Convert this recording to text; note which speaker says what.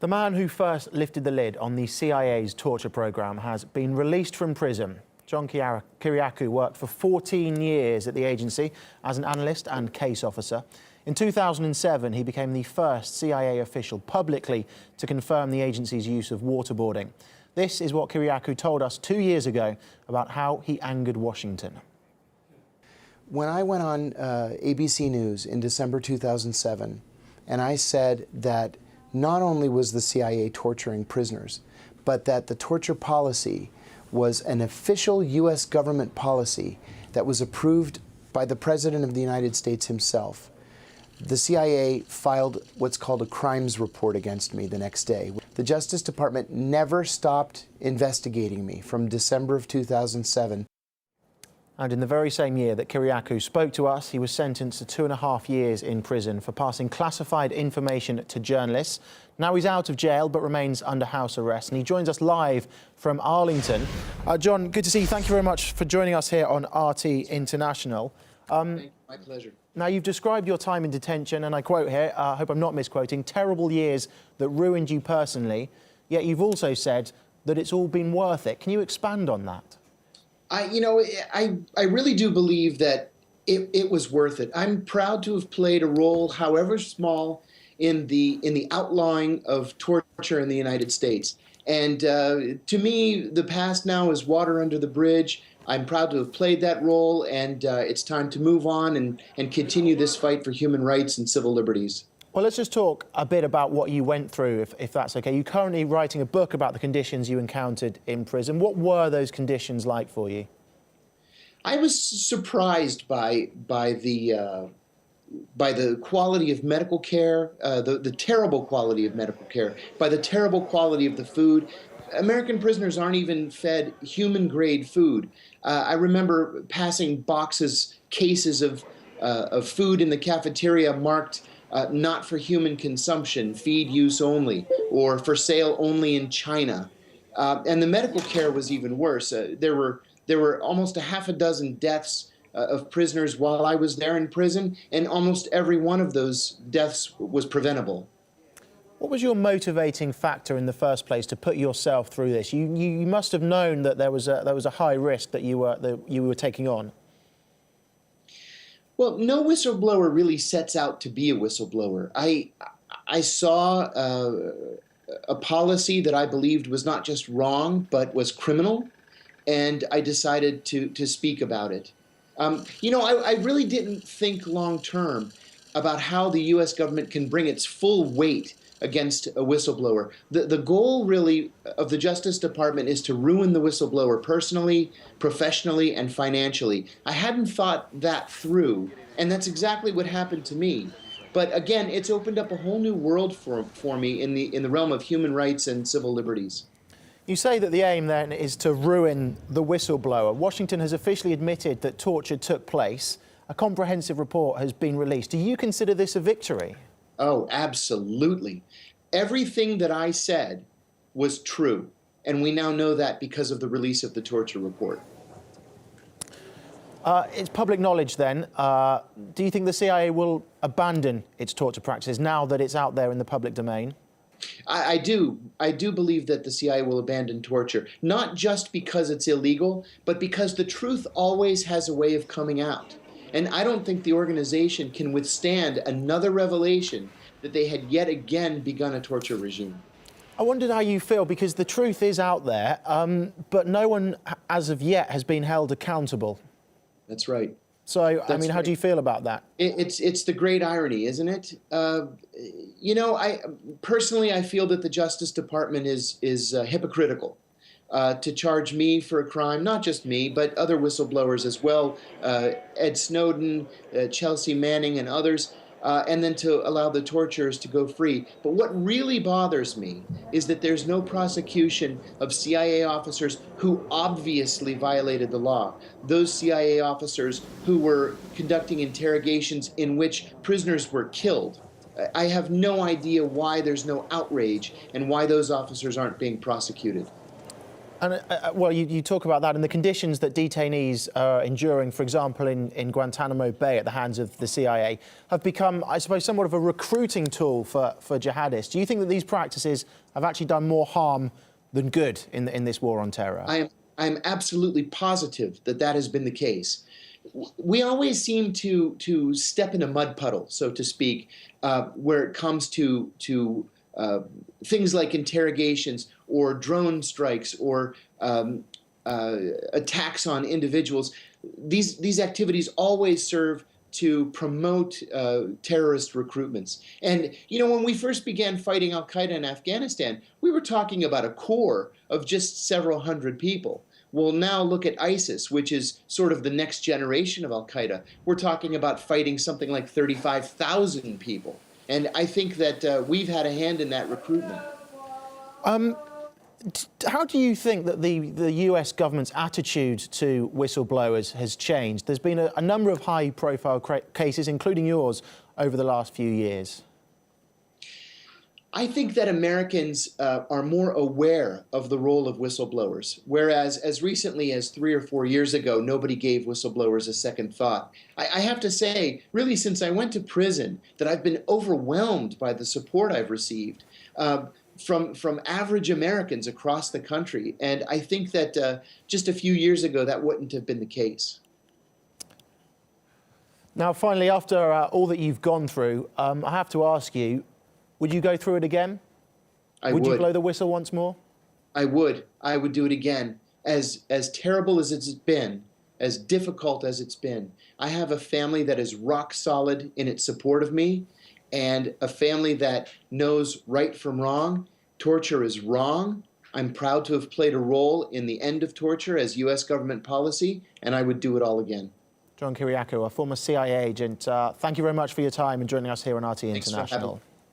Speaker 1: The man who first lifted the lid on the CIA's torture program has been released from prison. John Kiriakou worked for 14 years at the agency as an analyst and case officer. In 2007, he became the first CIA official publicly to confirm the agency's use of waterboarding. This is what Kiriakou told us 2 years ago about how he angered Washington.
Speaker 2: When I went on ABC News in December 2007, and I said that not only was the CIA torturing prisoners, but that the torture policy was an official U.S. government policy that was approved by the President of the United States himself. The CIA filed what's called a crimes report against me the next day. The Justice Department never stopped investigating me from December of 2007.
Speaker 1: And in the very same year that Kiriakou spoke to us, he was sentenced to 2.5 years in prison for passing classified information to journalists. Now he's out of jail but remains under house arrest, and he joins us live from Arlington. John, good to see you. Thank you very much for joining us here on RT International.
Speaker 2: My pleasure.
Speaker 1: Now, you've described your time in detention, and I quote here, I hope I'm not misquoting, terrible years that ruined you personally, yet you've also said that it's all been worth it. Can you expand on that?
Speaker 2: I really do believe that it was worth it. I'm proud to have played a role, however small, in the outlawing of torture in the United States. And to me, the past now is water under the bridge. I'm proud to have played that role, and it's time to move on and continue this fight for human rights and civil liberties.
Speaker 1: Well, let's just talk a bit about what you went through, if that's okay. You're currently writing a book about the conditions you encountered in prison. What were those conditions like for you?
Speaker 2: I was surprised by the quality of medical care, the terrible quality of medical care, by the terrible quality of the food. American prisoners aren't even fed human-grade food. I remember passing cases of food in the cafeteria marked not for human consumption, feed use only, or for sale only in China. And the medical care was even worse. There were almost a half a dozen deaths of prisoners while I was there in prison, and almost every one of those deaths was preventable.
Speaker 1: What was your motivating factor in the first place to put yourself through this? You must have known that there was a high risk that you were taking on.
Speaker 2: Well, no whistleblower really sets out to be a whistleblower. I saw a policy that I believed was not just wrong, but was criminal, and I decided to speak about it. I really didn't think long term about how the U.S. government can bring its full weight against a whistleblower. The goal really of the Justice Department is to ruin the whistleblower personally, professionally, and financially. I hadn't thought that through, and that's exactly what happened to me. But again, it's opened up a whole new world for me in the realm of human rights and civil liberties.
Speaker 1: You say that the aim then is to ruin the whistleblower. Washington has officially admitted that torture took place. A comprehensive report has been released. Do you consider this a victory?
Speaker 2: Oh, absolutely. Everything that I said was true, and we now know that because of the release of the torture report.
Speaker 1: It's public knowledge then. Do you think the CIA will abandon its torture practices now that it's out there in the public domain?
Speaker 2: I do. I do believe that the CIA will abandon torture, not just because it's illegal, but because the truth always has a way of coming out. And I don't think the organization can withstand another revelation that they had yet again begun a torture regime.
Speaker 1: I wondered how you feel, because the truth is out there, but no one as of yet has been held accountable.
Speaker 2: That's right.
Speaker 1: So, I mean, how do you feel about that?
Speaker 2: It's the great irony, isn't it? I personally feel that the Justice Department is hypocritical. To charge me for a crime, not just me, but other whistleblowers as well, Ed Snowden, Chelsea Manning, and others, and then to allow the torturers to go free. But what really bothers me is that there's no prosecution of CIA officers who obviously violated the law. Those CIA officers who were conducting interrogations in which prisoners were killed. I have no idea why there's no outrage and why those officers aren't being prosecuted.
Speaker 1: And well, you talk about that and the conditions that detainees are enduring, for example, in Guantanamo Bay at the hands of the CIA, have become, I suppose, somewhat of a recruiting tool for jihadists. Do you think that these practices have actually done more harm than good in this war on terror?
Speaker 2: I'm absolutely positive that that has been the case. We always seem to step in a mud puddle, so to speak, where it comes to things like interrogations or drone strikes or attacks on individuals. These activities always serve to promote terrorist recruitments. And, you know, when we first began fighting al-Qaeda in Afghanistan, we were talking about a core of just several hundred people. Well, now look at ISIS, which is sort of the next generation of al-Qaeda. We're talking about fighting something like 35,000 people. And I think that we've had a hand in that recruitment.
Speaker 1: How do you think that the US government's attitude to whistleblowers has changed? There's been a number of high-profile cases, including yours, over the last few years.
Speaker 2: I think that Americans are more aware of the role of whistleblowers, whereas as recently as 3 or 4 years ago, nobody gave whistleblowers a second thought. I have to say, really, since I went to prison, that I've been overwhelmed by the support I've received from average Americans across the country. And I think that just a few years ago, that wouldn't have been the case.
Speaker 1: Now, finally, after all that you've gone through, I have to ask you, would you go through it again? Would you blow the whistle once more?
Speaker 2: I would. I would do it again. As terrible as it's been, as difficult as it's been, I have a family that is rock solid in its support of me, and a family that knows right from wrong. Torture is wrong. I'm proud to have played a role in the end of torture as U.S. government policy, and I would do it all again.
Speaker 1: John Kiriakou, a former CIA agent, thank you very much for your time and joining us here on RT International.